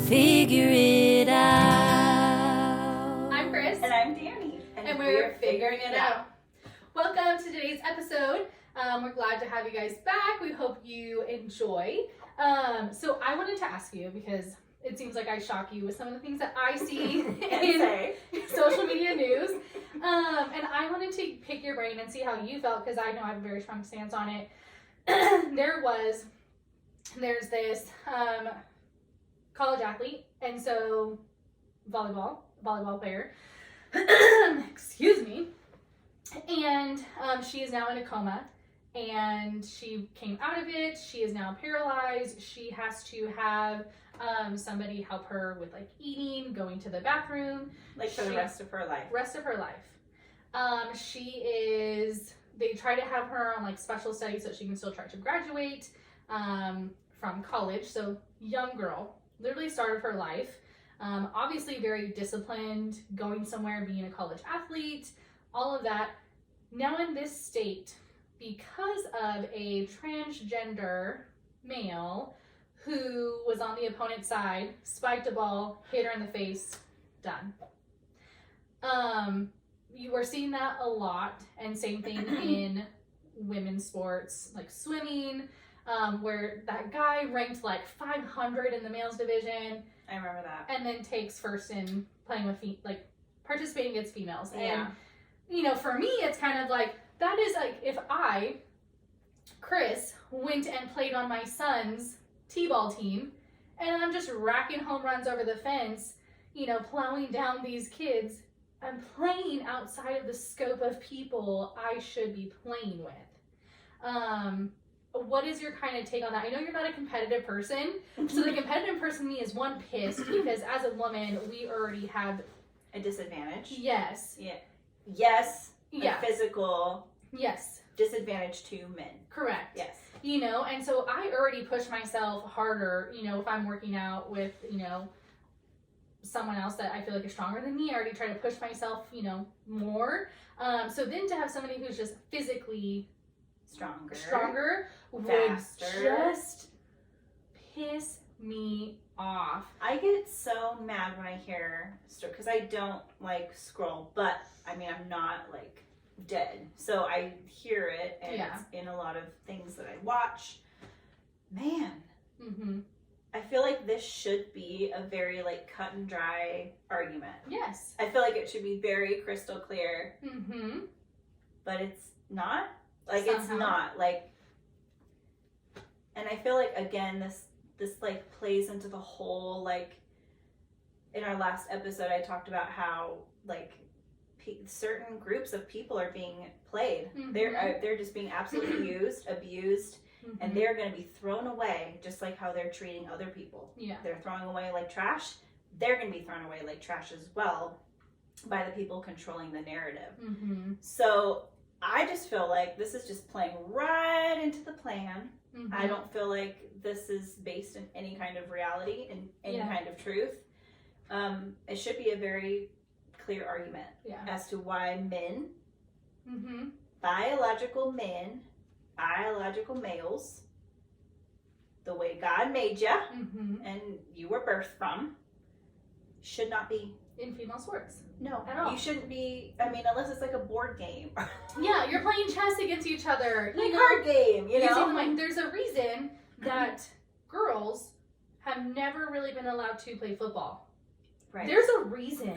figure it out. I'm Chris. And I'm Danny. And we're figuring it out. Welcome to today's episode. We're glad to have you guys back. We hope you enjoy. So I wanted to ask you, because it seems like I shock you with some of the things that I see in social media news. And I wanted to pick your brain and see how you felt, because I know I have a very strong stance on it. There's this college athlete, and so volleyball player, excuse me, and she is now in a coma, and she came out of it. She is now paralyzed. She has to have somebody help her with like eating, going to the bathroom, like for the rest of her life. They try to have her on like special studies so she can still try to graduate from college. So young girl, literally started her life. Obviously very disciplined, going somewhere, being a college athlete, all of that. Now in this state, because of a transgender male who was on the opponent's side, spiked a ball, hit her in the face, done. You are seeing that a lot, and same thing in women's sports, like swimming, where that guy ranked like 500 in the males division. I remember that. And then takes first in playing with, participating against females. Yeah. And, for me, it's kind of like, that is like, if I, Chris, went and played on my son's t-ball team, and I'm just racking home runs over the fence, plowing down these kids, I'm playing outside of the scope of people I should be playing with. What is your kind of take on that? I know you're not a competitive person, so the competitive person in me is one, pissed, because as a woman, we already have a disadvantage. Yes. Yeah. Yes. Yeah. A physical. Yes. Disadvantage to men. Correct. Yes. And so I already push myself harder, if I'm working out with, someone else that I feel like is stronger than me. I already try to push myself, more. So then to have somebody who's just physically stronger would just piss me off. I get so mad when I hear, because I don't scroll, but I'm not dead. So I hear it, and it's in a lot of things that I watch. Man. Mm-hmm. I feel like this should be a very cut and dry argument. Yes. I feel like it should be very crystal clear. Mm-hmm. But it's not. Somehow. It's not. And I feel like, again, this plays into the whole, in our last episode, I talked about how, certain groups of people are being played. Mm-hmm. They're just being absolutely used, abused, mm-hmm. and they're going to be thrown away just like how they're treating other people. Yeah. They're throwing away like trash. They're going to be thrown away like trash as well by the people controlling the narrative. Mm-hmm. So I just feel like this is just playing right into the plan. Mm-hmm. I don't feel like this is based in any kind of reality and any kind of truth. It should be a very clear argument as to why men, mm-hmm. biological males, the way God made you mm-hmm. and you were birthed from, should not be in female sports. No, at all. You shouldn't be. Unless it's a board game. Yeah, you're playing chess against each other. Card game. There's a reason that girls have never really been allowed to play football. Right. There's a reason.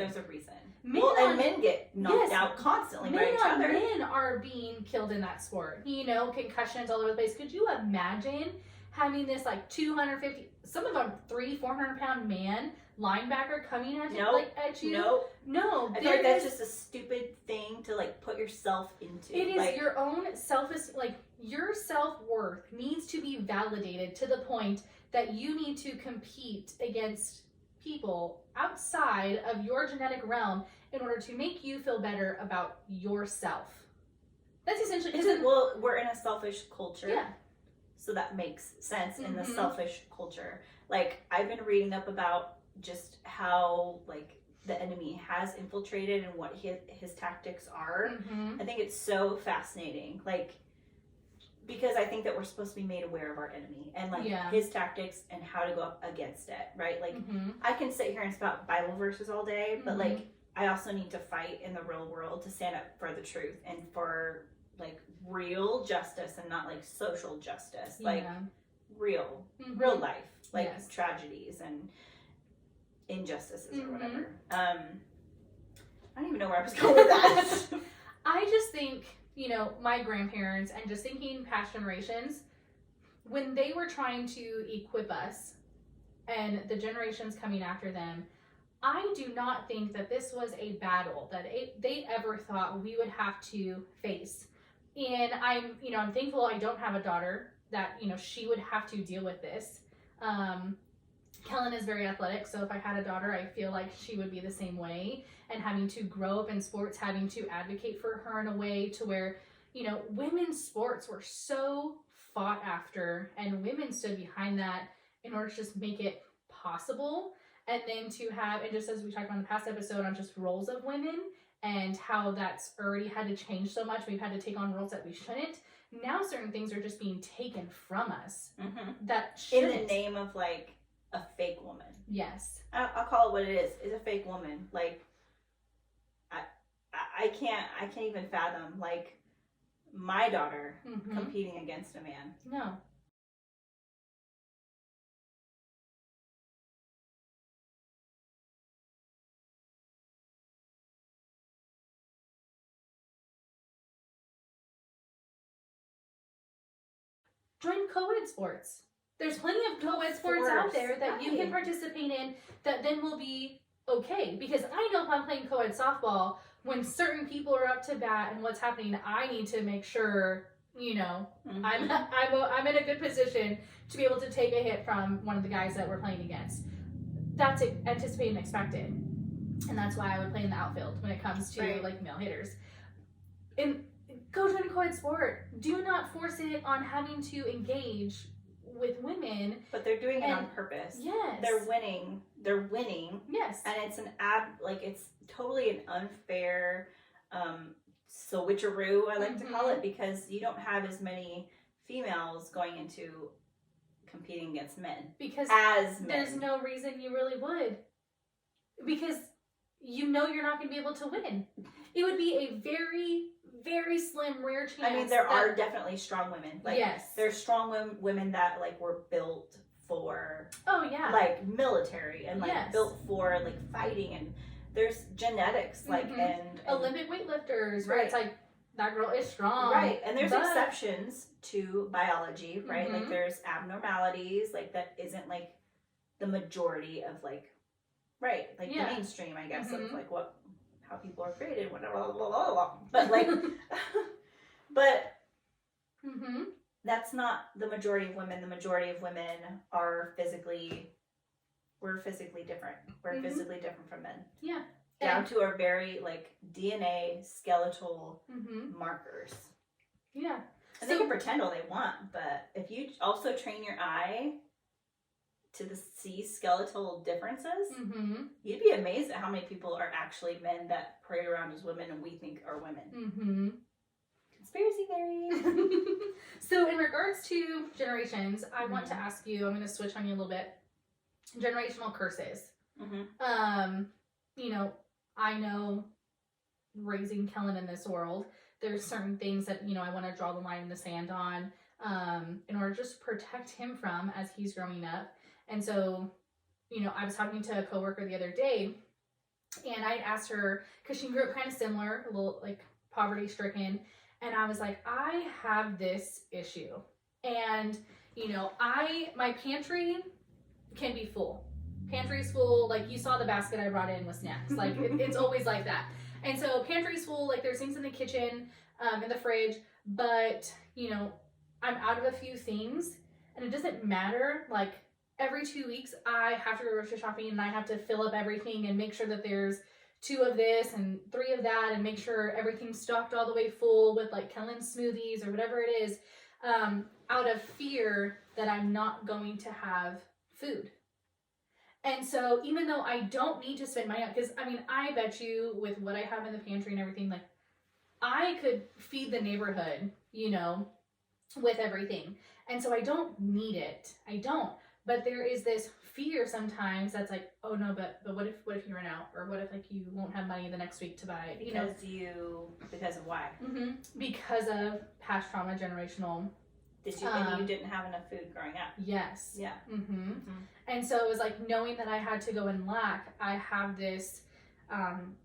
Men get knocked out constantly by each other. Men are being killed in that sport. Concussions all over the place. Could you imagine having this 250, some of them 300-400 pound man linebacker coming at you? At you? No. I feel like that's just a stupid thing to put yourself into. It is your own your self-worth needs to be validated to the point that you need to compete against people outside of your genetic realm in order to make you feel better about yourself. That's essentially we're in a selfish culture. Yeah. So that makes sense in the Mm-hmm. selfish culture. I've been reading up about just how the enemy has infiltrated and what his tactics are. Mm-hmm. I think it's so fascinating. because I think that we're supposed to be made aware of our enemy and like his tactics and how to go up against it, right? Like I can sit here and spout Bible verses all day, but like I also need to fight in the real world to stand up for the truth and for like real justice and not like social justice, like real life, like tragedies and injustices or whatever. I don't even know where I was going with that. I just think, you know, my grandparents and just thinking past generations, when they were trying to equip us and the generations coming after them, I do not think that this was a battle that they ever thought we would have to face. And I'm thankful I don't have a daughter that, you know, she would have to deal with this. Kellen is very athletic, so if I had a daughter, I feel like she would be the same way, and having to grow up in sports, having to advocate for her in a way to where, you know, women's sports were so fought after, and women stood behind that in order to just make it possible. And then to have, and just as we talked about in the past episode on just roles of women and how that's already had to change so much, we've had to take on roles that we shouldn't. Now certain things are just being taken from us that shouldn't. In the name of like a fake woman. Yes. I'll call it what it is. It's a fake woman. Like I can't even fathom like my daughter competing against a man. No. Join co-ed sports. There's plenty of co-ed sports out there that you can participate in that then will be okay. Because I know if I'm playing co-ed softball, when certain people are up to bat and what's happening, I need to make sure, you know, I'm in a good position to be able to take a hit from one of the guys that we're playing against. That's anticipated and expected. And that's why I would play in the outfield when it comes to like male hitters. And go join a co-ed sport. Do not force it on having to engage with women. But they're doing it on purpose. Yes. They're winning. Yes. And it's it's totally an unfair switcheroo, I like to call it, because you don't have as many females going into competing against men. Because as men. There's no reason you really would. Because you know you're not going to be able to win. It would be a very, very slim, rare chance. I mean, there are definitely strong women. Like, yes. There's strong women that, like, were built for... Oh, yeah. Like, military and, like, built for, like, fighting. And there's genetics, like, and Olympic weightlifters, where it's like, that girl is strong. Right. And there's exceptions to biology, right? Like, there's abnormalities, like, that isn't, like, the majority of, like, like, the mainstream, I guess, of, like, how people are created, whatever, blah, blah, blah, blah. But, like, that's not the majority of women. The majority of women are we're physically different. We're physically different from men. Yeah. Down to our very, like, DNA, skeletal markers. Yeah. And they can pretend all they want, but if you also train your eye to see skeletal differences, you'd be amazed at how many people are actually men that parade around as women and we think are women. Conspiracy theories. So in regards to generations, I want to ask you, I'm going to switch on you a little bit, generational curses. You know, I know raising Kellen in this world, there's certain things that, you know, I want to draw the line in the sand on in order to just protect him from as he's growing up. And so, you know, I was talking to a coworker the other day, and I asked her, because she grew up kind of similar, a little like poverty stricken, and I was like, I have this issue. And, you know, my pantry can be full. Pantry's full, like you saw the basket I brought in with snacks. Like it's always like that. And so pantry's full, like there's things in the kitchen, in the fridge, but, you know, I'm out of a few things, and it doesn't matter, like, every 2 weeks, I have to go grocery shopping and I have to fill up everything and make sure that there's 2 of this and 3 of that and make sure everything's stocked all the way full with like Kellen's smoothies or whatever it is, out of fear that I'm not going to have food. And so even though I don't need to spend money, because I mean, I bet you with what I have in the pantry and everything, like I could feed the neighborhood, you know, with everything. And so I don't need it. I don't. But there is this fear sometimes that's like, oh no, but what if you run out, or what if like you won't have money the next week to buy it? Because of why? Mm-hmm. Because of past trauma, generational. And you didn't have enough food growing up. Yes. Yeah. Mm-hmm. And so it was like knowing that I had to go and lack. I have this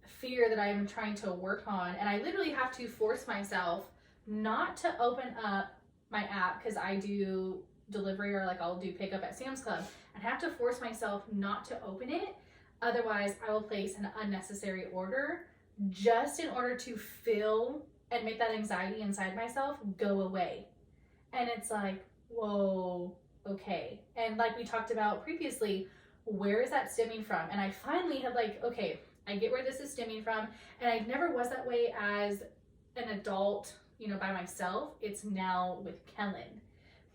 fear that I'm trying to work on, and I literally have to force myself not to open up my app, because I do delivery, or like I'll do pickup at Sam's Club, and have to force myself not to open it. Otherwise, I will place an unnecessary order just in order to feel and make that anxiety inside myself go away. And it's like, whoa, okay. And like we talked about previously, where is that stemming from? And I finally have like, okay, I get where this is stemming from. And I never was that way as an adult, by myself. It's now with Kellen,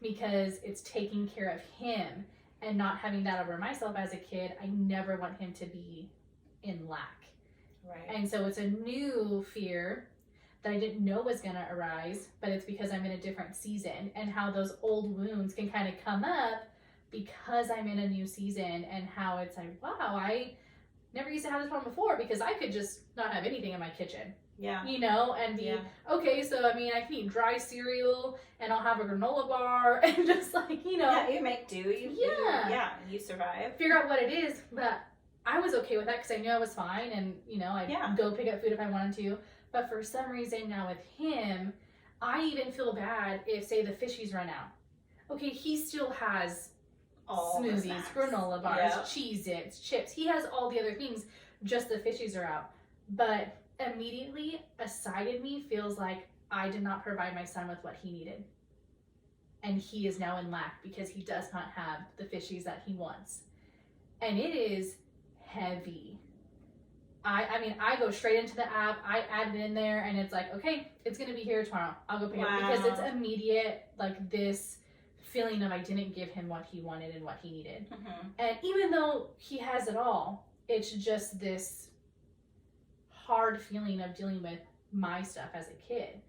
because it's taking care of him and not having that over myself as a kid. I never want him to be in lack. Right. And so it's a new fear that I didn't know was going to arise, but it's because I'm in a different season, and how those old wounds can kind of come up because I'm in a new season, and how it's like, wow, I never used to have this problem before, because I could just not have anything in my kitchen. Yeah. And be, okay, so I mean, I can eat dry cereal, and I'll have a granola bar, and just like, Yeah, you make do. You survive. Figure out what it is, but I was okay with that because I knew I was fine, and, I'd go pick up food if I wanted to. But for some reason now with him, I even feel bad if, say, the fishies run out. Okay, he still has all smoothies, granola bars, Cheez-Its, chips. He has all the other things, just the fishies are out. But immediately, a side of me feels like I did not provide my son with what he needed. And he is now in lack because he does not have the fishies that he wants. And it is heavy. I go straight into the app, I add it in there, and it's like, okay, it's going to be here tomorrow. I'll go pick it up, because it's immediate, like this feeling of I didn't give him what he wanted and what he needed. Mm-hmm. And even though he has it all, it's just this hard feeling of dealing with my stuff as a kid.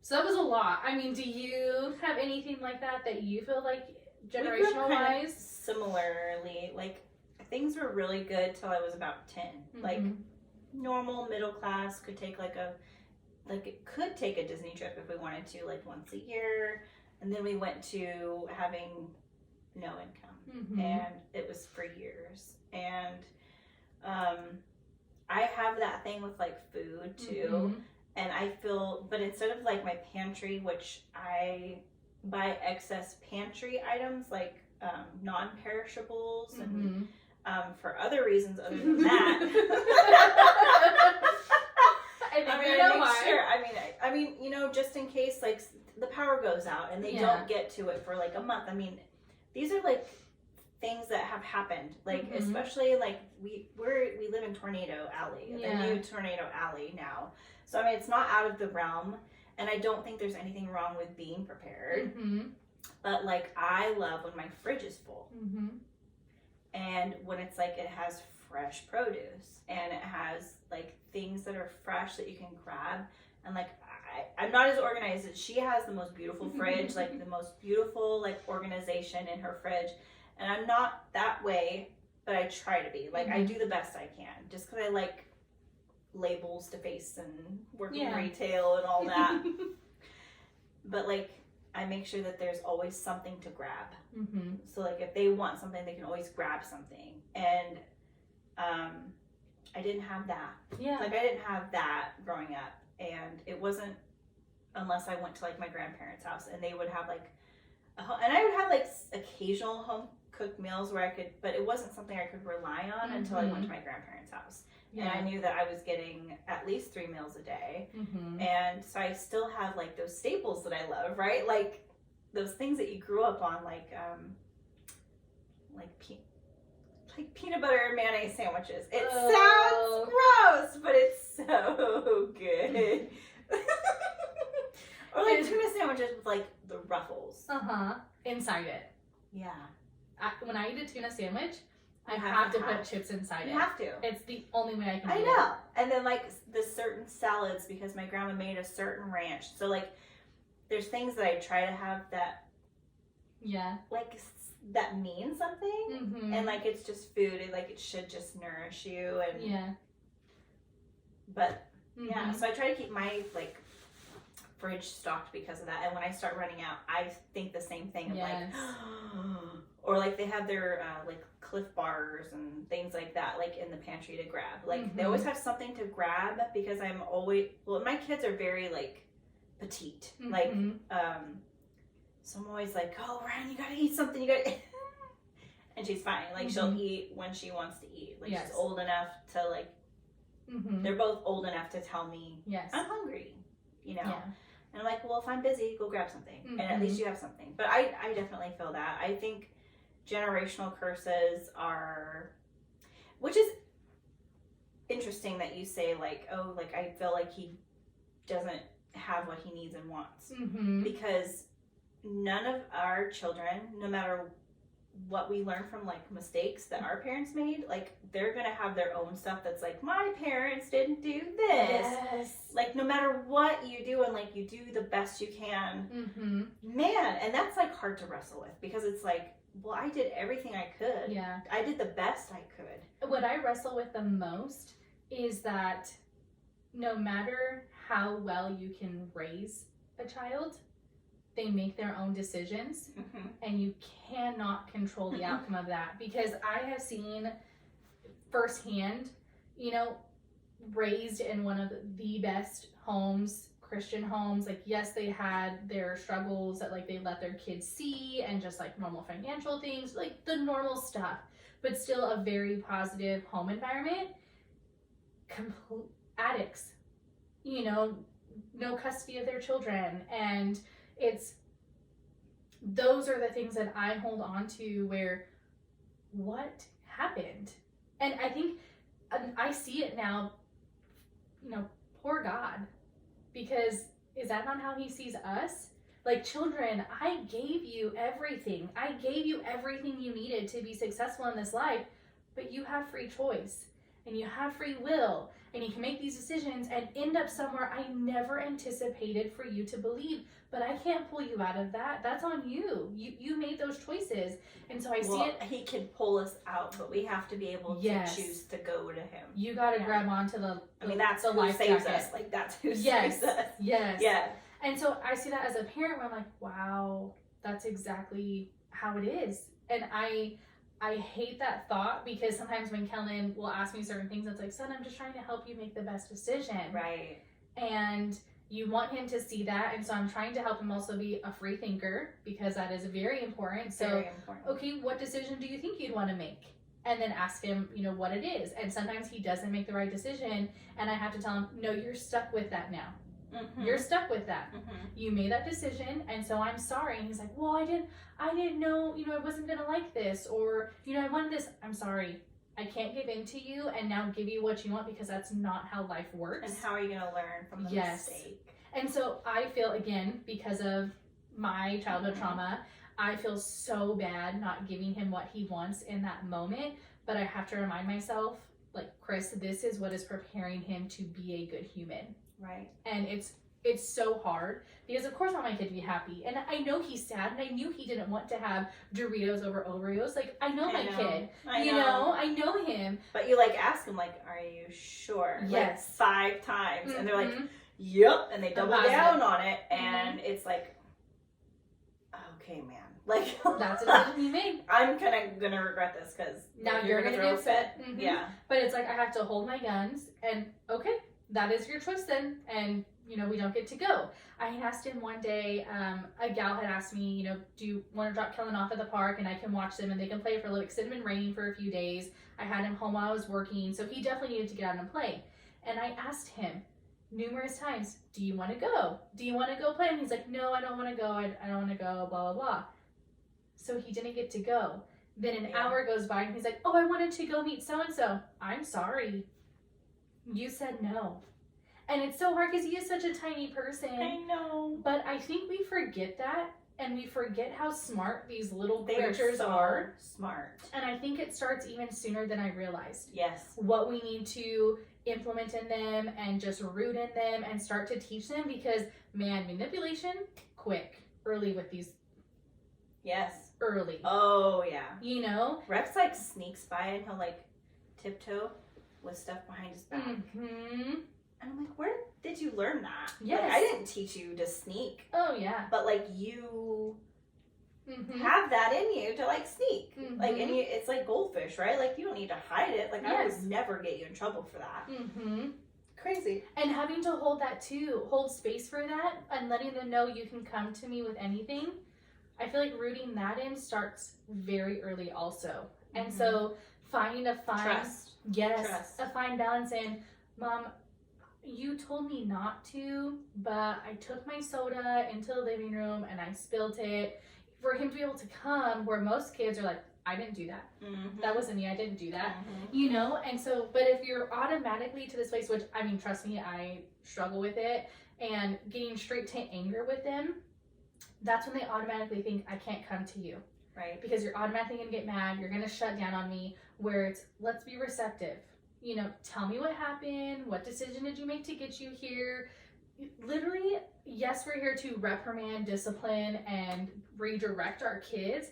So that was a lot. I mean, do you have anything like that you feel like generational wise? Similarly, like, things were really good till I was about 10. Mm-hmm. Like, normal middle class could take it could take a Disney trip if we wanted to, like once a year. And then we went to having no income. Mm-hmm. And it was for years. And I have that thing with like food too. Mm-hmm. And I feel, but instead of like my pantry, which I buy excess pantry items like non-perishables and for other reasons other than that. I mean, just in case like the power goes out and they don't get to it for like a month. I mean, these are like things that have happened, like especially like we live in Tornado Alley, the new Tornado Alley now. So I mean, it's not out of the realm, and I don't think there's anything wrong with being prepared. But like, I love when my fridge is full. And when it's like, it has fresh produce and it has like things that are fresh that you can grab. And like, I'm not as organized as she has the most beautiful fridge, like the most beautiful like organization in her fridge. And I'm not that way, but I try to be. Like, I do the best I can just because I like labels to face and working retail and all that. But like, I make sure that there's always something to grab. So like, if they want something, they can always grab something. And I didn't have that. Like, I didn't have that growing up. And it wasn't unless I went to like my grandparents' house and they would have like and I would have like occasional home cooked meals where I could, but it wasn't something I could rely on until I went to my grandparents' house. And I knew that I was getting at least 3 meals a day. And so I still have like those staples that I love, right? Like those things that you grew up on, like peanut butter and mayonnaise sandwiches. It sounds gross, but it's so good. Or like tuna sandwiches with like the ruffles. Inside it. Yeah. When I eat a tuna sandwich, I have to put chips inside it. You have to. It's the only way I can I know. And then like the certain salads, because my grandma made a certain ranch. So like there's things that I try to have that, like, that mean something, and like it's just food, and like it should just nourish you, and but so I try to keep my like fridge stocked because of that, and when I start running out, I think the same thing of like, or like they have their like Cliff bars and things like that, like in the pantry to grab, like they always have something to grab, because I'm always, well, my kids are very like petite, like so I'm always like, oh Ryan, you gotta eat something, you gotta and she's fine, like she'll eat when she wants to eat, like she's old enough to like they're both old enough to tell me I'm hungry, you know. And I'm like, well, if I'm busy, go grab something, and at least you have something. But I definitely feel that. I think generational curses are, which is interesting that you say like, oh, like I feel like he doesn't have what he needs and wants, because none of our children, no matter what we learn from like mistakes that our parents made, like they're gonna have their own stuff that's like, my parents didn't do this, like no matter what you do, and like you do the best you can, man, and that's like hard to wrestle with, because it's like, well, I did everything I could, I did the best I could. What I wrestle with the most is that no matter how well you can raise a child, they make their own decisions, and you cannot control the outcome of that, because I have seen firsthand, you know, raised in one of the best homes, Christian homes, like yes, they had their struggles that like they let their kids see, and just like normal financial things, like the normal stuff, but still a very positive home environment. Complete addicts, you know, no custody of their children, and those are the things that I hold on to, where what happened? And I think I see it now, you know, poor God, because is that not how he sees us? Like, children, I gave you everything. I gave you everything you needed to be successful in this life, but you have free choice, and you have free will, and you can make these decisions and end up somewhere I never anticipated for you to believe. But I can't pull you out of that. That's on you. You made those choices. And so I see it. He can pull us out, but we have to be able to choose to go to him. You got to grab onto the I mean, that's the who life saves jacket. us. Like, that's who saves us. Yes. Yeah. And so I see that as a parent, where I'm like, wow, that's exactly how it is. And I hate that thought, because sometimes when Kellen will ask me certain things, it's like, son, I'm just trying to help you make the best decision. Right. And you want him to see that. And so I'm trying to help him also be a free thinker, because that is very important. So, very important. Okay, what decision do you think you'd want to make? And then ask him, you know, what it is. And sometimes he doesn't make the right decision, and I have to tell him, no, you're stuck with that now. You're stuck with that. You made that decision, and so I'm sorry. And he's like, well, I didn't know, you know, I wasn't gonna like this, or, you know, I wanted this. I'm sorry, I can't give in to you and now give you what you want, because that's not how life works. And how are you gonna learn from the mistake? And so I feel, again, because of my childhood trauma, I feel so bad not giving him what he wants in that moment, but I have to remind myself, like, Chris, this is what is preparing him to be a good human. Right. And it's so hard, because of course I want my kid to be happy, and I know he's sad, and I knew he didn't want to have Doritos over Oreos. Like, I know my kid, you know, I know him. But you like ask him, like, are you sure? Yes. Like 5 times, and they're like, yep, and they double down on it, and it's like, okay, man, like that's a decision you made. I'm kind of gonna regret this, because now you're gonna throw get a fit. Yeah. But it's like, I have to hold my guns, and okay, that is your choice then, and you know, we don't get to go. I had asked him one day, a gal had asked me, you know, do you want to drop Kellen off at the park and I can watch them and they can play for a little, because it had been raining for a few days. I had him home while I was working, so he definitely needed to get out and play. And I asked him numerous times, do you want to go? Do you want to go play? And he's like, no, I don't want to go. I don't want to go, blah, blah, blah. So he didn't get to go. Then an hour goes by and he's like, oh, I wanted to go meet so-and-so. I'm sorry. You said no. And it's so hard, because he is such a tiny person. I know. But I think we forget that, and we forget how smart these little They creatures are. Smart. And I think it starts even sooner than I realized. Yes. What we need to implement in them and just root in them and start to teach them, because, man, manipulation, quick early with these. Yes. Early. Oh, yeah. You know? Rex, like, sneaks by and he'll, like, tiptoe with stuff behind his back. Mm-hmm. And I'm like, where did you learn that? Yes. Like, I didn't teach you to sneak. Oh, yeah. But, like, you mm-hmm. have that in you to, like, sneak. Mm-hmm. Like, and it's like goldfish, right? Like, you don't need to hide it. Like, I would never get you in trouble for that. Mm-hmm. Crazy. And having to hold that, too. Hold space for that. And letting them know you can come to me with anything. I feel like rooting that in starts very early also. And so finding a fine... Trust. Yes. Trust. A fine balance in, Mom, you told me not to, but I took my soda into the living room and I spilled it. For him to be able to come, where most kids are like, I didn't do that. Mm-hmm. That wasn't me. I didn't do that. Mm-hmm. You know? And so, but if you're automatically to this place, which, I mean, trust me, I struggle with it, and getting straight to anger with them, that's when they automatically think, I can't come to you. Right. Because you're automatically going to get mad. You're going to shut down on me, where it's, let's be receptive. You know, tell me what happened. What decision did you make to get you here? Literally, yes, we're here to reprimand, discipline, and redirect our kids,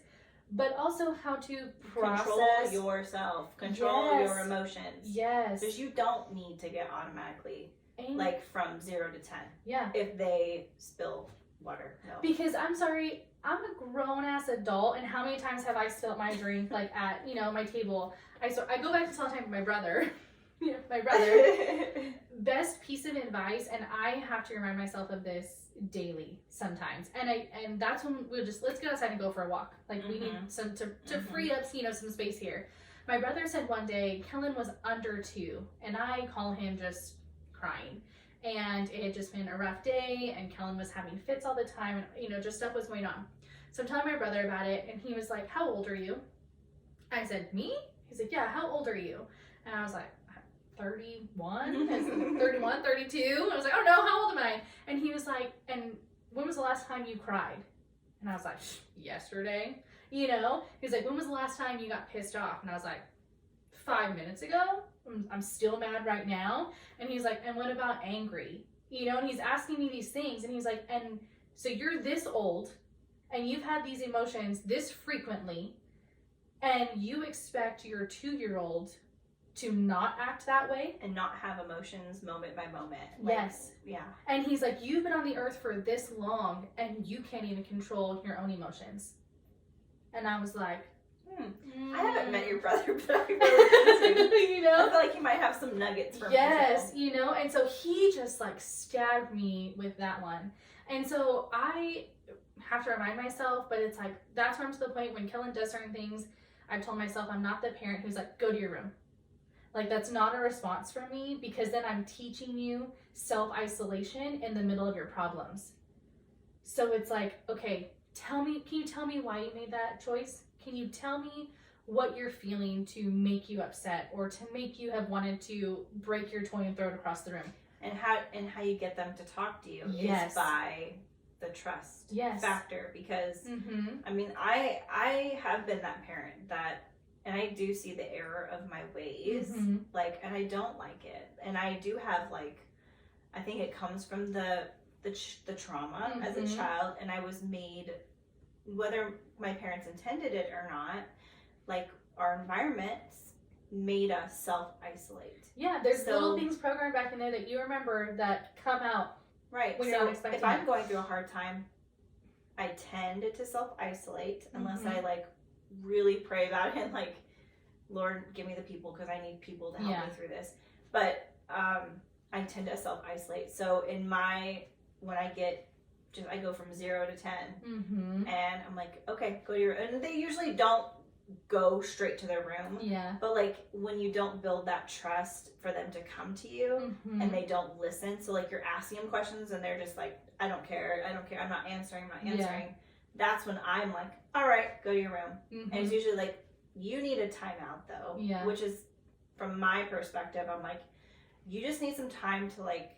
but also how to process. Control yourself. Control Yes. your emotions. Yes. Because you don't need to get automatically, like, from 0 to 10. Yeah. If they spill water. No. Because I'm sorry, I'm a grown-ass adult, and how many times have I spilled my drink, like, at, you know, my table? I go back to tell time with my brother. Yeah, my brother. Best piece of advice, and I have to remind myself of this daily sometimes. And that's when let's get outside and go for a walk. Like, we need some to free up, you know, some space here. My brother said one day, Kellen was under 2, and I call him just crying. And it had just been a rough day, and Kellen was having fits all the time, and, you know, just stuff was going on. So I'm telling my brother about it, and he was like, how old are you? I said, me? He's like, yeah, how old are you? And I was like, 31? 31, 32? I was like, oh no, how old am I? And he was like, and when was the last time you cried? And I was like, yesterday. You know? He was like, when was the last time you got pissed off? And I was like, 5 minutes ago? I'm still mad right now. And he's like, and what about angry? You know, and he's asking me these things, and he's like, and so you're this old, and you've had these emotions this frequently, and you expect your 2-year-old to not act that way? And not have emotions moment by moment. Like, yes. Yeah. And he's like, you've been on the earth for this long, and you can't even control your own emotions. And I was like, I haven't met your brother, but I really you know? I feel like he might have some nuggets for me. Yes, you know? And so he just, like, stabbed me with that one. And so I have to remind myself, but it's like, that's where I'm to the point when Kellen does certain things, I've told myself I'm not the parent who's like, go to your room. Like, that's not a response from me, because then I'm teaching you self-isolation in the middle of your problems. So it's like, okay, can you tell me why you made that choice? Can you tell me what you're feeling to make you upset, or to make you have wanted to break your toy and throw it across the room? And how you get them to talk to you is by the trust factor, because I mean, I have been that parent that, and I do see the error of my ways, like, and I don't like it, and I do have, like, I think it comes from the trauma as a child, and I was made, whether my parents intended it or not, like, our environments made us self-isolate. Yeah, there's little things programmed back in there that you remember that come out. Right. When so you're not expecting if I'm going through a hard time, I tend to self-isolate unless I, like, really pray about it and, like, Lord, give me the people, because I need people to help me through this. But I tend to self-isolate. So when I go from 0 to 10, and I'm like, okay, go to your, and they usually don't go straight to their room. Yeah. But, like, when you don't build that trust for them to come to you, and they don't listen, so, like, you're asking them questions and they're just like, I don't care, I'm not answering. That's when I'm like, all right, go to your room. And it's usually like, you need a timeout though, which is, from my perspective, I'm like, you just need some time to, like,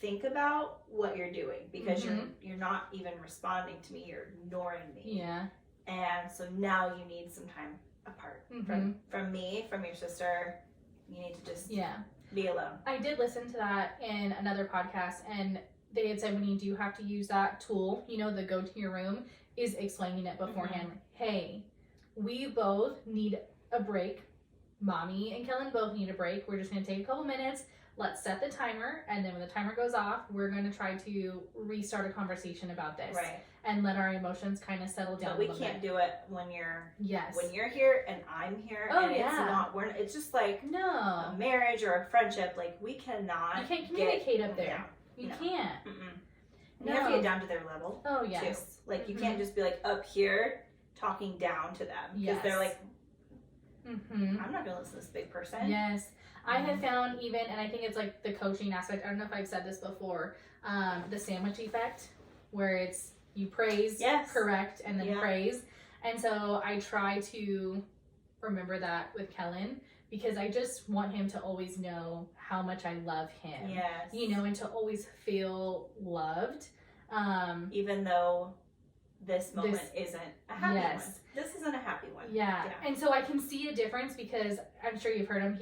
think about what you're doing, because you're not even responding to me, you're ignoring me. Yeah. And so now you need some time apart from me, from your sister. You need to just be alone. I did listen to that in another podcast, and they had said when you do have to use that tool, you know, the go to your room, is explaining it beforehand. Like, hey, we both need a break. Mommy and Kellen both need a break. We're just going to take a couple minutes. Let's set the timer. And then when the timer goes off, we're going to try to restart a conversation about this. Right. And let our emotions kind of settle down. But we can't do it when you're yes. when you're here and I'm here. Oh, and yeah. it's not it's just like no a marriage or a friendship. Like we cannot. You can't communicate up there. You can't. You have to get down to their level. Oh yes. Too. Like you can't just be like up here talking down to them because they're like, I'm not gonna listen to this big person. Yes. I have found even, and I think it's like the coaching aspect. I don't know if I've said this before. The sandwich effect, where it's you praise, correct, and then praise. And so I try to remember that with Kellen because I just want him to always know how much I love him. Yes. You know, and to always feel loved. Even though this moment isn't a happy one. This isn't a happy one. Yeah. And so I can see a difference because I'm sure you've heard him.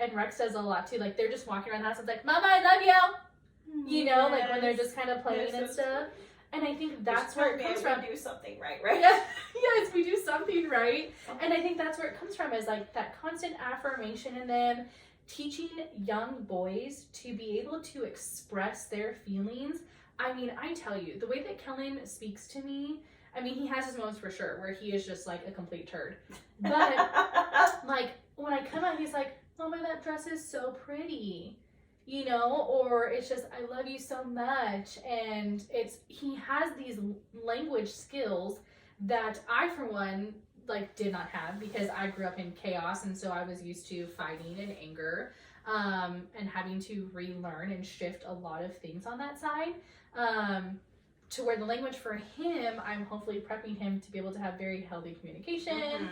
And Rex does a lot too. Like they're just walking around the house and it's like, Mama, I love you. You know, like when they're just kind of playing and stuff. And I think that's where it comes from. We do something right? Yeah. Yes, we do something right. And I think that's where it comes from is like that constant affirmation in them, teaching young boys to be able to express their feelings. I mean, I tell you, the way that Kellen speaks to me, I mean, he has his moments for sure where he is just like a complete turd. But like when I come out, he's like, Mama, that dress is so pretty. You know, or it's just, I love you so much. And he has these language skills that I, for one, like did not have because I grew up in chaos. And so I was used to fighting and anger, and having to relearn and shift a lot of things on that side. To where the language for him, I'm hopefully prepping him to be able to have very healthy communication.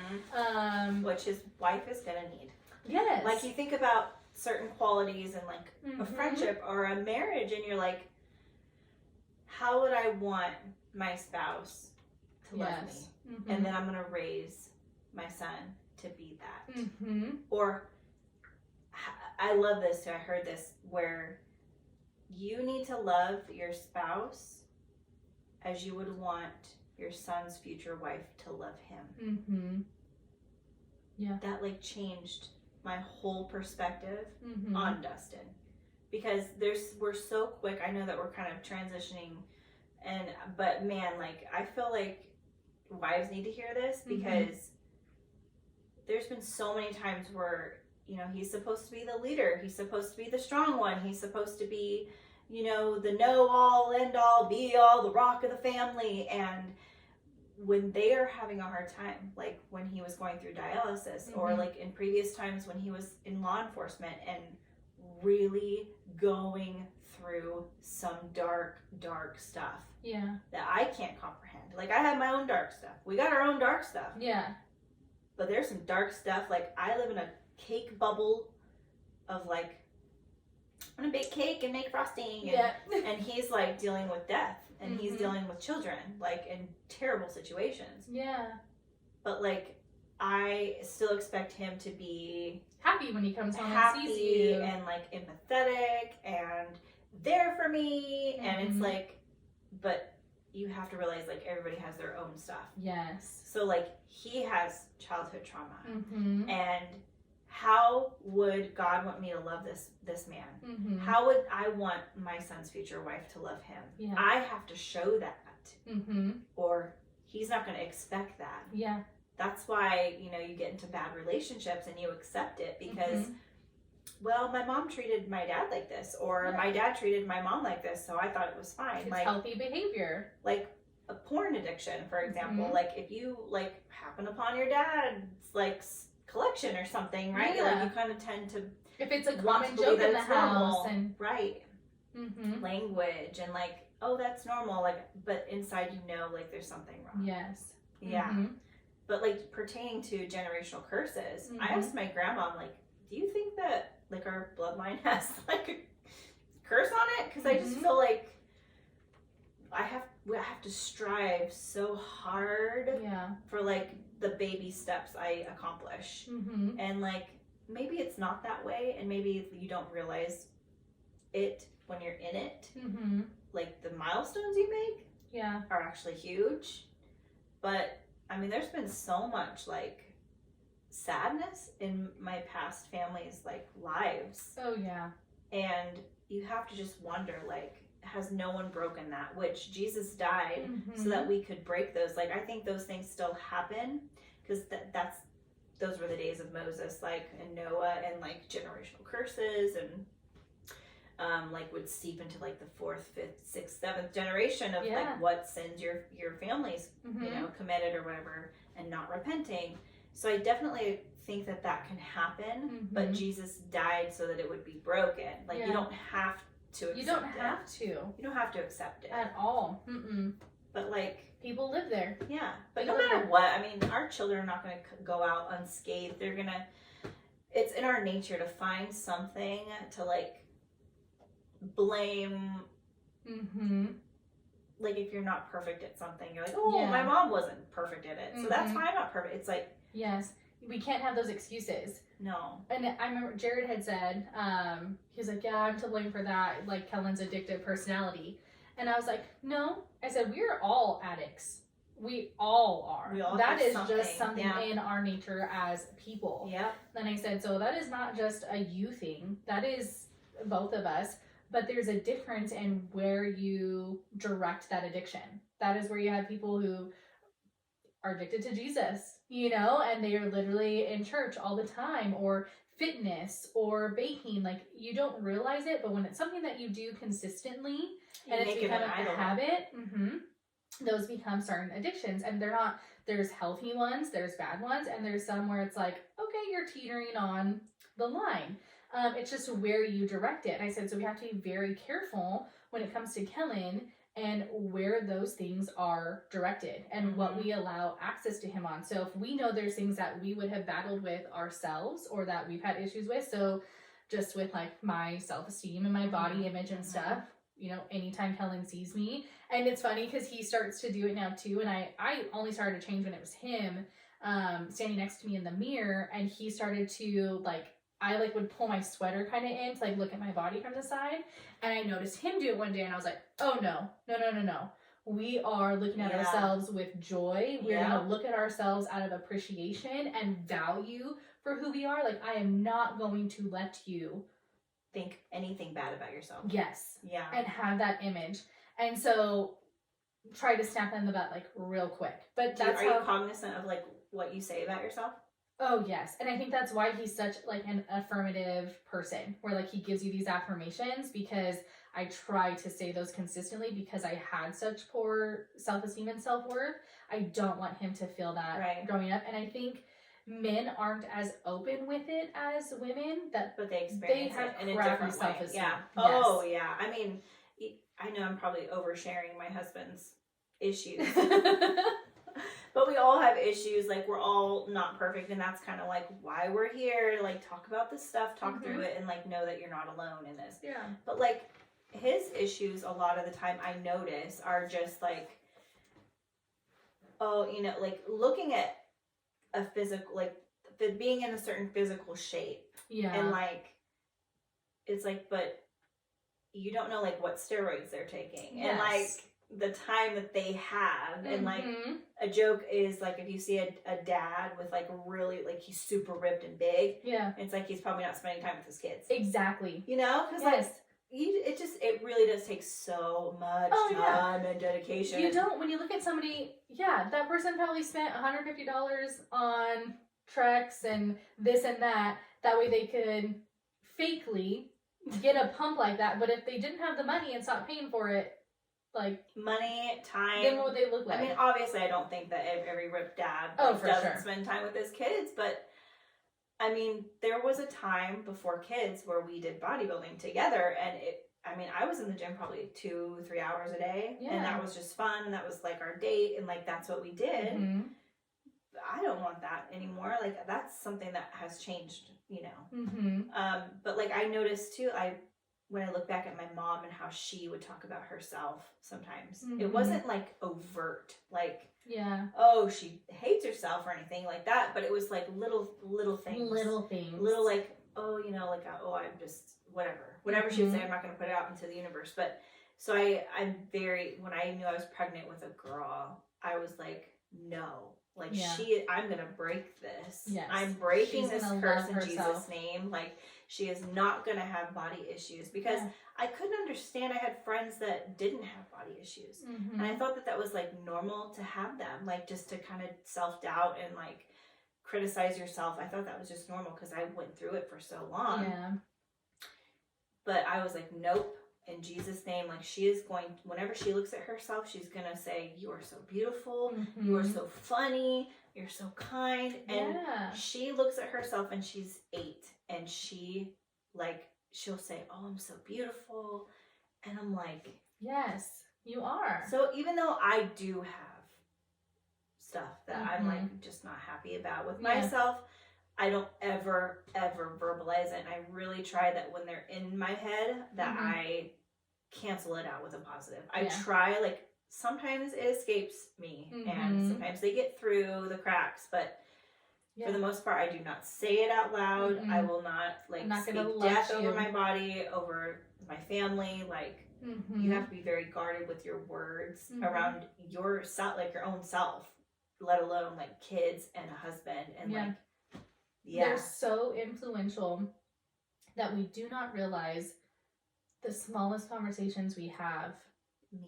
Which his wife is going to need. Yes. Like you think about certain qualities in like a friendship or a marriage and you're like, how would I want my spouse to love me? And then I'm going to raise my son to be that. Or I love this too. I heard this where you need to love your spouse as you would want your son's future wife to love him. Yeah. That like changed my whole perspective on Dustin because we're so quick. I know that we're kind of transitioning but man, like I feel like wives need to hear this because there's been so many times where, you know, he's supposed to be the leader. He's supposed to be the strong one. He's supposed to be, you know, the know all, end all, be all, the rock of the family. And when they are having a hard time, like when he was going through dialysis or like in previous times when he was in law enforcement and really going through some dark stuff that I can't comprehend. Like I have my own dark stuff. We got our own dark stuff. Yeah. But there's some dark stuff. Like I live in a cake bubble of like, I'm gonna bake cake and make frosting. And he's like dealing with death. And he's dealing with children, like, in terrible situations. Yeah. But, like, I still expect him to be... happy when he comes home and sees you. And, like, empathetic and there for me. And it's like, but you have to realize, like, everybody has their own stuff. Yes. So, like, he has childhood trauma. And how would God want me to love this man? How would I want my son's future wife to love him? Yeah. I have to show that. Or he's not going to expect that. Yeah. That's why, you know, you get into bad relationships and you accept it because, well, my mom treated my dad like this or my dad treated my mom like this, so I thought it was fine. It's like healthy behavior. Like a porn addiction, for example. Like if you, like, happen upon your dad's, like, collection or something, right? Like you kind of tend to, if it's a common joke in the house and right, language and like, oh, that's normal, like, but inside you know, like there's something wrong. Yes. Yeah. But like pertaining to generational curses, I asked my grandma, I'm like, do you think that like our bloodline has like a curse on it? Because I just feel like I have to strive so hard for like the baby steps I accomplish. And like maybe it's not that way and maybe you don't realize it when you're in it. like the milestones you make yeah, are actually huge. But I mean, there's been so much like sadness in my past family's like lives. oh yeah, And you have to just wonder, like, has no one broken that? Which Jesus died so that we could break those. Like, I think those things still happen because those were the days of Moses, like, and Noah, and like generational curses, and like would seep into like the 4th, 5th, 6th, 7th generation of like what sins your families you know committed or whatever, and not repenting. So I definitely think that can happen, but Jesus died so that it would be broken. Like you don't have to accept it. You don't have to. You don't have to accept it. At all. But like, people live there. yeah. But no matter what, I mean, our children are not going to go out unscathed. They're going to, it's in our nature to find something to like blame. Like if you're not perfect at something, you're like, oh, my mom wasn't perfect at it. So that's why I'm not perfect. It's like, yes. We can't have those excuses. No. And I remember Jared had said, he was like, yeah, I'm to blame for that, like Kellen's addictive personality. And I was like, no. I said, we're all addicts. We all are. We all that have is something. just something in our nature as people. Yeah. Then I said, so that is not just a you thing. That is both of us. But there's a difference in where you direct that addiction. That is where you have people who are addicted to Jesus, you know, and they are literally in church all the time, or fitness or baking. Like, you don't realize it, but when it's something that you do consistently and it's become a habit, those become certain addictions. And they're not, there's healthy ones, there's bad ones, and there's some where it's like, okay, you're teetering on the line. It's just where you direct it. And I said, so we have to be very careful when it comes to Kellen and where those things are directed and what we allow access to him on. So if we know there's things that we would have battled with ourselves or that we've had issues with, so just with like my self-esteem and my body image and stuff, you know, anytime Kellen sees me, and it's funny because he starts to do it now too, and I only started to change when it was him standing next to me in the mirror, and he started to like, I like would pull my sweater kind of in to like look at my body from the side, and I noticed him do it one day, and I was like, oh no. We are looking at ourselves with joy. We're going to look at ourselves out of appreciation and value for who we are. Like, I am not going to let you think anything bad about yourself. Yes. Yeah. And have that image. And so try to snap that in the butt like real quick. But that's Are you cognizant of like what you say about yourself? Oh, yes. And I think that's why he's such like an affirmative person, where like he gives you these affirmations, because I try to say those consistently because I had such poor self-esteem and self-worth. I don't want him to feel that growing up. And I think men aren't as open with it as women, but they experience it in a different way. Yeah. Yes. Oh, yeah. I mean, I know I'm probably oversharing my husband's issues. But we all have issues. Like, we're all not perfect, and that's kind of like why we're here. Like, talk about this stuff, talk through it, and like know that you're not alone in this. Yeah. But like his issues, a lot of the time I notice are just like, oh, you know, like looking at a physical, like being in a certain physical shape. Yeah. And like, it's like, but you don't know like what steroids they're taking. Yes. And like the time that they have, and like a joke is like if you see a dad with like really like he's super ripped and big, it's like he's probably not spending time with his kids. Exactly. You know, because like it really does take so much time and dedication. You don't, when you look at somebody, that person probably spent $150 on Trex and this and that way they could fakely get a pump like that. But if they didn't have the money and stopped paying for it, like money, time, then what would they look like? I mean, obviously I don't think that every ripped dad doesn't spend time with his kids, but I mean, there was a time before kids where we did bodybuilding together, and I was in the gym probably 2-3 hours a day, and that was just fun, and that was like our date, and like that's what we did. I don't want that anymore. Like, that's something that has changed, you know. But like I noticed too, when I look back at my mom and how she would talk about herself sometimes, it wasn't like overt, like, oh, she hates herself or anything like that, but it was like little things. Little like, oh, you know, like, oh, I'm just, whatever she would say, I'm not going to put it out into the universe, but So I'm very, when I knew I was pregnant with a girl, I was like, no, like I'm gonna break this. Yes. I'm breaking this curse in herself. Jesus' name. Like, she is not gonna have body issues, because I couldn't understand. I had friends that didn't have body issues, and I thought that was like normal to have them, like just to kind of self-doubt and like criticize yourself. I thought that was just normal because I went through it for so long. Yeah. But I was like, nope. In Jesus' name, like, she is going, whenever she looks at herself, she's going to say, you are so beautiful. You are so funny. You're so kind. And she looks at herself and she's 8. And she, like, she'll say, oh, I'm so beautiful. And I'm like, yes, you are. So even though I do have stuff that I'm, like, just not happy about with myself, I don't ever verbalize it. And I really try that when they're in my head that I cancel it out with a positive. I try, like, sometimes it escapes me and sometimes they get through the cracks, but for the most part, I do not say it out loud. I will not, like, speak death over my body, over my family. Like, you have to be very guarded with your words around yourself, like your own self, let alone like kids and a husband and like, they're so influential that we do not realize the smallest conversations we have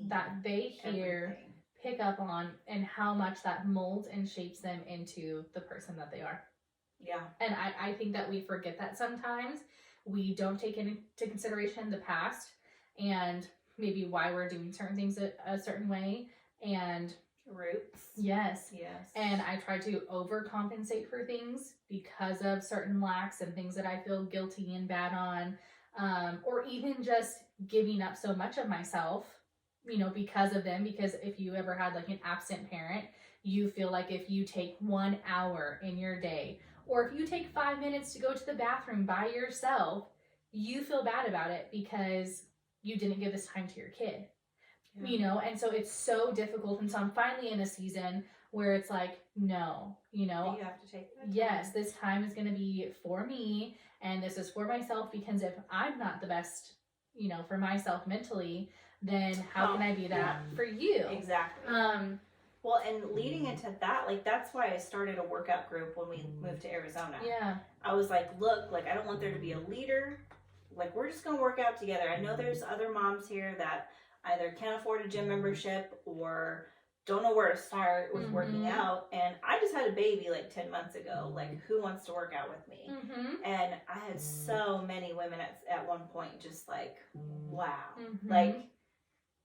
that they hear, pick up on, and how much that molds and shapes them into the person that they are. Yeah. And I think that we forget that sometimes. We don't take into consideration the past and maybe why we're doing certain things a certain way. And roots. Yes. And I try to overcompensate for things because of certain lacks and things that I feel guilty and bad on, or even just giving up so much of myself, you know, because of them. Because if you ever had like an absent parent, you feel like if you take 1 hour in your day, or if you take 5 minutes to go to the bathroom by yourself, you feel bad about it because you didn't give this time to your kid. You know, and so it's so difficult. And so I'm finally in a season where it's like, no, you know, you have to take that time. Yes, this time is going to be for me, and this is for myself, because if I'm not the best, you know, for myself mentally, then how can I be that for you? Exactly. Well, and leading into that, like, that's why I started a workout group when we moved to Arizona. Yeah. I was like, look, like, I don't want there to be a leader. Like, we're just going to work out together. I know there's other moms here that either can't afford a gym membership or don't know where to start with working out. And I just had a baby like 10 months ago. Like, who wants to work out with me? And I had so many women at one point just like, wow. Like,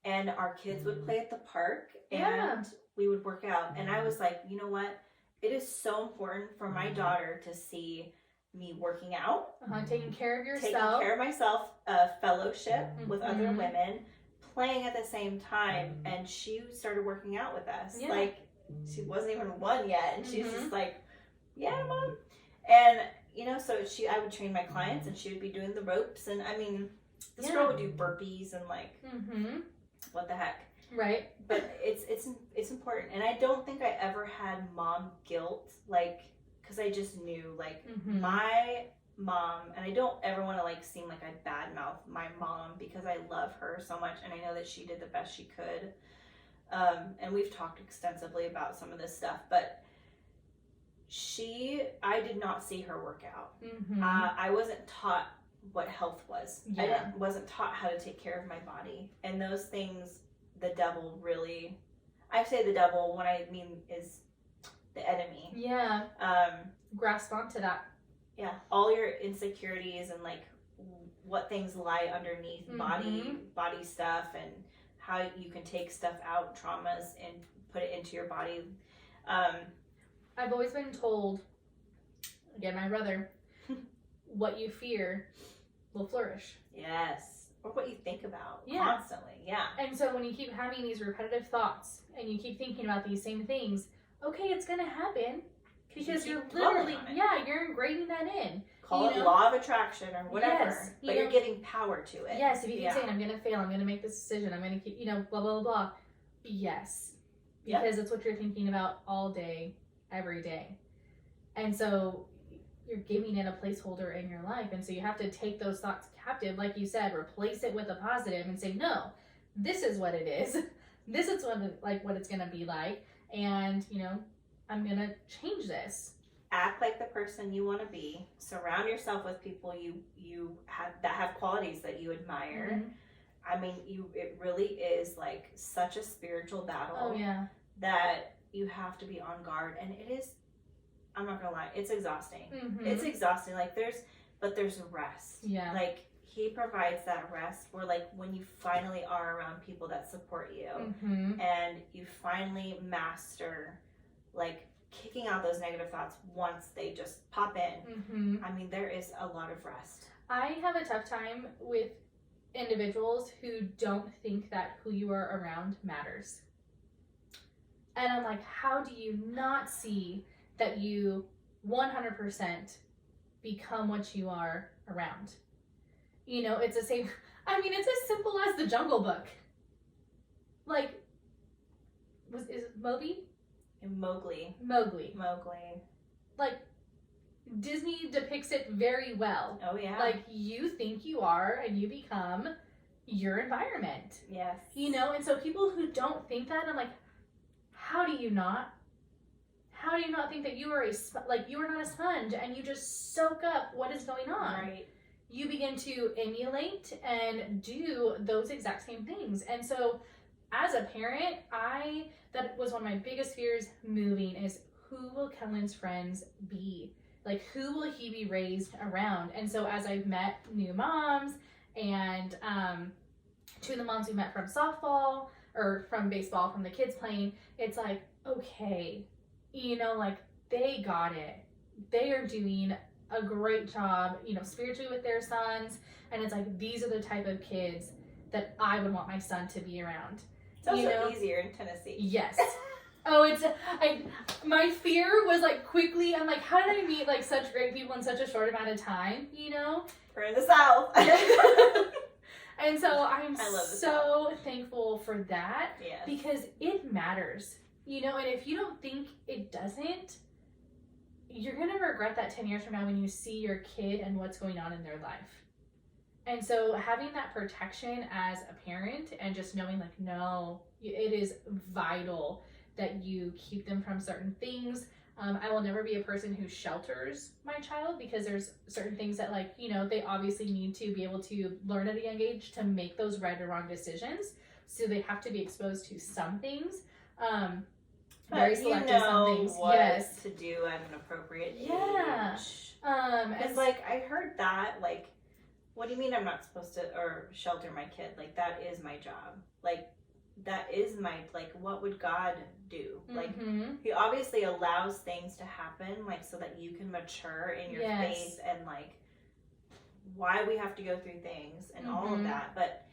and our kids would play at the park and we would work out. And I was like, you know what? It is so important for my daughter to see me working out. Taking care of yourself. Taking care of myself, fellowship with other women, playing at the same time. And she started working out with us. Like, she wasn't even 1 yet, and she's just like, yeah, Mom. And you know, so I would train my clients and she would be doing the ropes, and I mean, this girl would do burpees and like what the heck, right? But it's important. And I don't think I ever had mom guilt, like, because I just knew, like, my mom, and I don't ever want to like seem like I badmouth my mom because I love her so much and I know that she did the best she could, and we've talked extensively about some of this stuff, but I did not see her work out. I wasn't taught what health was. I wasn't taught how to take care of my body, and those things, the devil really, I say the devil when I mean is the enemy. Grasp onto that. All your insecurities and like what things lie underneath body stuff, and how you can take stuff out, traumas, and put it into your body. I've always been told, again, my brother, what you fear will flourish. Yes. Or what you think about constantly. And so when you keep having these repetitive thoughts and you keep thinking about these same things, okay, it's going to happen. Because you're literally, you're engraving that in. Call it law of attraction or whatever. But you're giving power to it. Yes, if you keep saying, I'm going to fail, I'm going to make this decision, I'm going to keep, blah, blah, blah, blah. Yes. Because it's what you're thinking about all day, every day. And so you're giving it a placeholder in your life. And so you have to take those thoughts captive, like you said, replace it with a positive and say, no, this is what it is. This is what it's gonna be like, and I'm gonna change this. Act like the person you want to be. Surround yourself with people you have qualities that you admire. I mean, it really is like such a spiritual battle. Oh yeah. That you have to be on guard, and it is. I'm not gonna lie, it's exhausting. It's exhausting. Like there's rest. Yeah. Like he provides that rest where like when you finally are around people that support you and you finally master like kicking out those negative thoughts once they just pop in. I mean, there is a lot of rest. I have a tough time with individuals who don't think that who you are around matters. And I'm like, how do you not see that you 100% become what you are around? It's the same. I mean, it's as simple as the Jungle Book. Like, is it Moby? Mowgli. Like, Disney depicts it very well. Oh yeah. Like, you think you are, and you become your environment. Yes. And so people who don't think that, I'm like, how do you not think that you are you are not a sponge and you just soak up what is going on? Right. You begin to emulate and do those exact same things. And so as a parent, that was one of my biggest fears moving is, who will Kellen's friends be? Like, who will he be raised around? And so as I've met new moms, and two of the moms we met from softball or from baseball, from the kids playing, it's like, okay, like they got it. They are doing a great job, spiritually with their sons. And it's like, these are the type of kids that I would want my son to be around. It's also easier in Tennessee. Yes. Oh, my fear was like quickly, I'm like, how did I meet like such great people in such a short amount of time, We're in the South. And so I'm so thankful for that. Yes. Because it matters, and if you don't think it doesn't, you're going to regret that 10 years from now when you see your kid and what's going on in their life. And so having that protection as a parent and just knowing like, no, it is vital that you keep them from certain things. I will never be a person who shelters my child, because there's certain things that they obviously need to be able to learn at a young age to make those right or wrong decisions. So they have to be exposed to some things. Very selective some things. What yes. to do at an appropriate age. It's like I heard that, like, what do you mean I'm not supposed to or shelter my kid? Like, that is my job. Like, that is my, like, what would God do? Like, he obviously allows things to happen, like, so that you can mature in your faith and, like, why we have to go through things and all of that. But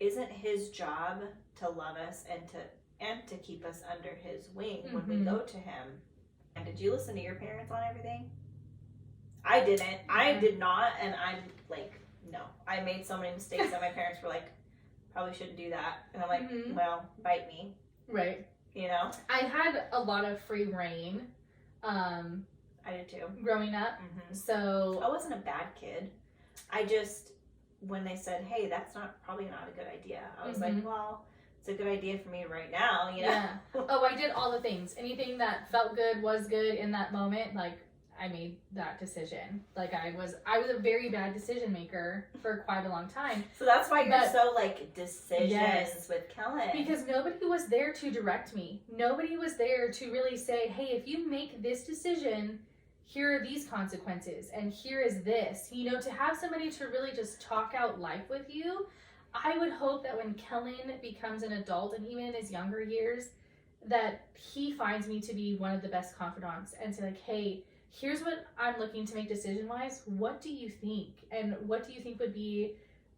isn't his job to love us and to keep us under his wing when we go to him? And did you listen to your parents on everything? I didn't. I did not. And I'm like, no. I made so many mistakes that my parents were like, probably shouldn't do that. And I'm like, well, bite me. Right. I had a lot of free reign. I did too. Growing up. So I wasn't a bad kid. I just, when they said, hey, that's probably not a good idea, I was like, well, it's a good idea for me right now, Yeah. Oh, I did all the things. Anything that felt good, was good in that moment, like, I made that decision. Like, I was a very bad decision maker for quite a long time. So that's why you're so, like, decisions with Kellen. Because nobody was there to direct me. Nobody was there to really say, hey, if you make this decision, here are these consequences, and here is this. To have somebody to really just talk out life with you. I would hope that when Kellen becomes an adult, and even in his younger years, that he finds me to be one of the best confidants and say, like, hey, here's what I'm looking to make decision-wise. What do you think? And what do you think would be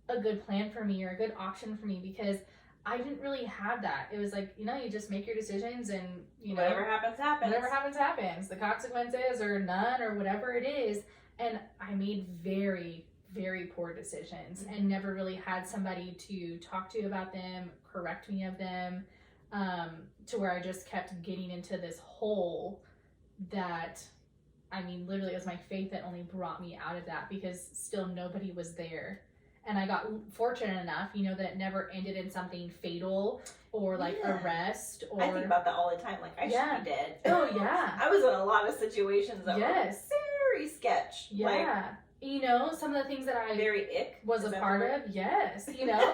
a good plan for me or a good option for me? Because I didn't really have that. It was like, you just make your decisions and, whatever happens, happens. Whatever happens, happens. The consequences or none or whatever it is. And I made very, very poor decisions and never really had somebody to talk to about them, correct me of them, to where I just kept getting into this hole that... literally it was my faith that only brought me out of that, because still nobody was there. and I got fortunate enough, you know, that it never ended in something fatal or like arrest. Or I think about that all the time. Like, I should be dead. Oh yeah. I was in a lot of situations that were very sketch. Yeah. Like, you know, some of the things that I very ick was a part of. Yes. You know,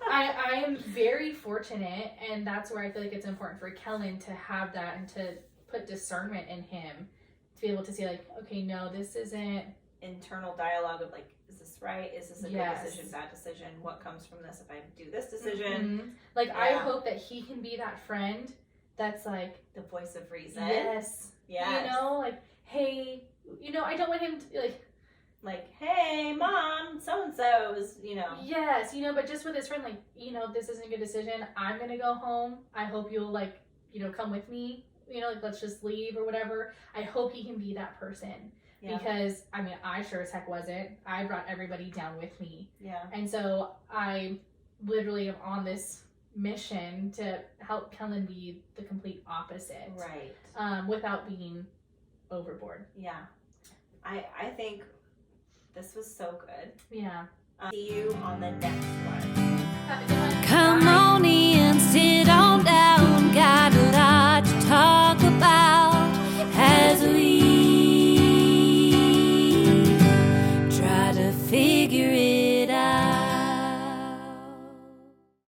I am very fortunate, and that's where I feel like it's important for Kellen to have that and to put discernment in him to be able to say like, okay, no, this isn't. Internal dialogue of like, is this right? Is this a good decision, bad decision? What comes from this if I do this decision? Mm-hmm. Like, I hope that he can be that friend that's like the voice of reason. Yes. You know, like, hey, you know, I don't want him to like, hey, mom, so-and-so is, you know. Yes, you know, but just with his friend, like, you know, this isn't a good decision. I'm going to go home. I hope you'll, like, you know, come with me. You know, like, let's just leave or whatever. I hope he can be that person. Yeah. Because, I mean, I sure as heck wasn't. I brought everybody down with me. Yeah. And so I literally am on this mission to help Kellen be the complete opposite. Right. Without being overboard. Yeah. I think this was so good. Yeah. See you on the next one. Come on in.